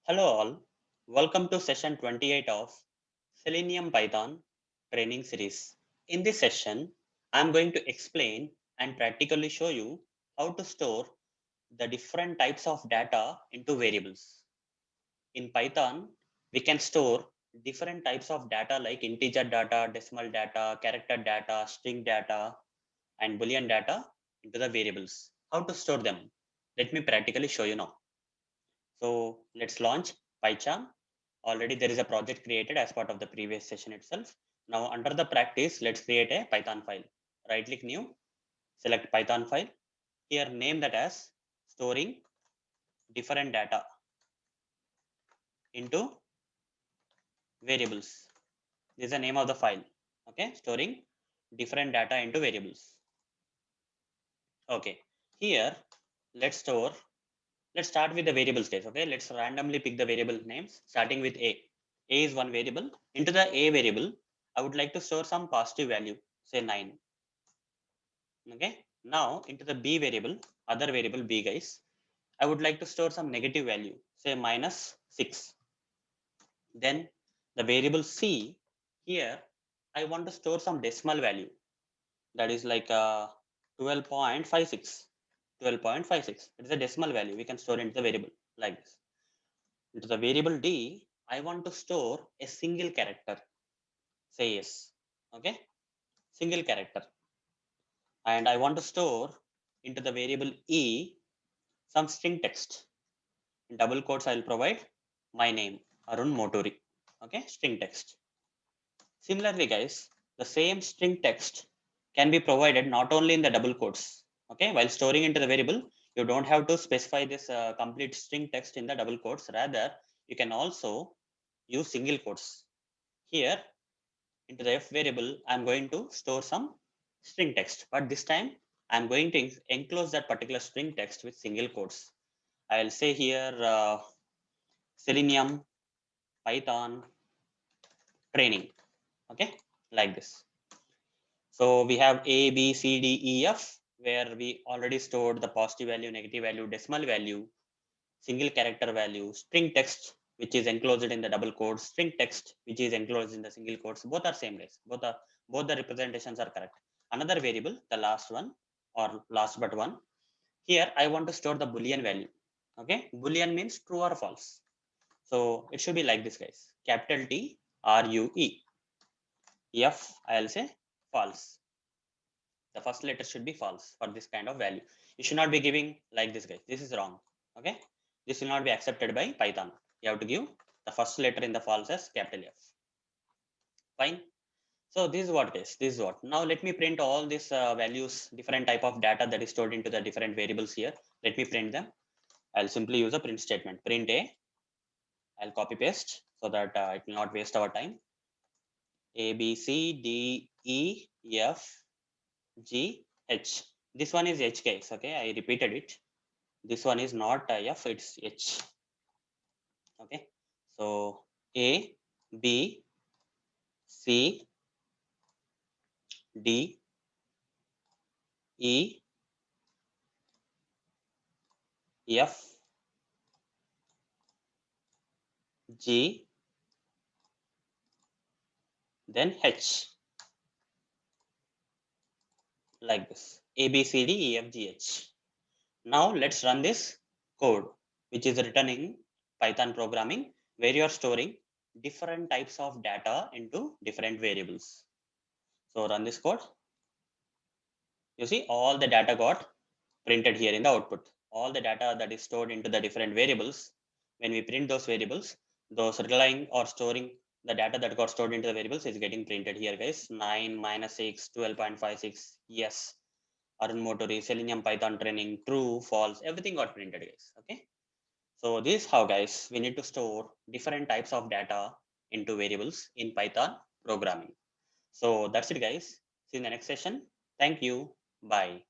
Hello all, welcome to session 28 of Selenium Python Training Series. In this session, I am going to explain and practically show you how to store the different types of data into variables. In Python, we can store different types of data like integer data, decimal data, character data, string data, and boolean data into the variables. How to store them? Let me practically show you now. So let's launch PyCharm. Already there is a project created as part of the previous session itself. Now under the practice, let's create a Python file. Right click new, select Python file. Here name that as storing different data into variables. This is the name of the file. Okay, storing different data into variables. Okay, here let's store. Let's start with the variable stage. Okay, let's randomly pick the variable names starting with A. A is one variable. Into the A variable, I would like to store some positive value, say 9. Okay. Now into the B variable, other variable B guys, I would like to store some negative value, say -6. Then the variable C, here I want to store some decimal value, that is like 12.56. 12.56. It is a decimal value. We can store into the variable like this. Into the variable D, I want to store a single character, say yes. Okay, single character. And I want to store into the variable E some string text. In double quotes, I'll provide my name, Arun Moturi. Okay, string text. Similarly, guys, the same string text can be provided not only in the double quotes. Okay, while storing into the variable, you don't have to specify this complete string text in the double quotes. Rather, you can also use single quotes. Here, into the F variable, I'm going to store some string text, but this time I'm going to enclose that particular string text with single quotes. I'll say here Selenium Python Training. Okay, like this. So we have A, B, C, D, E, F, where we already stored the positive value, negative value, decimal value, single character value, string text, which is enclosed in the double quotes, string text, which is enclosed in the single quotes. Both are same race. Both the representations are correct. Another variable, the last one or last but one. Here I want to store the boolean value. Okay, boolean means true or false. So it should be like this, guys. Capital T R U E. F I'll say false. The first letter should be false for this kind of value. You should not be giving like this, guys. This is wrong. Okay, this will not be accepted by Python. You have to give the first letter in the false as capital F. Fine. So this is what it is. This is what. Now let me print all these values, different type of data that is stored into the different variables here. Let me print them. I'll simply use a print statement. Print A. I'll copy paste so that it will not waste our time. A, B, C, D, E, F, G, H. This one is H, guys. Okay, I repeated it. This one is not F, it's H. Okay, so A, B, C, D, E, F, G, then H, like this. A, B, C, D, E, F, G, H. Now let's run this code, which is written in Python programming, where you are storing different types of data into different variables. So run this code. You see all the data got printed here in the output. All the data that is stored into the different variables, when we print those variables, those relying or storing the data that got stored into the variables is getting printed here, guys. 9, -6, 12.56, yes. Arun Motori, Selenium Python training, true, false, everything got printed, guys. Okay. So this is how, guys, we need to store different types of data into variables in Python programming. So that's it, guys. See you in the next session. Thank you. Bye.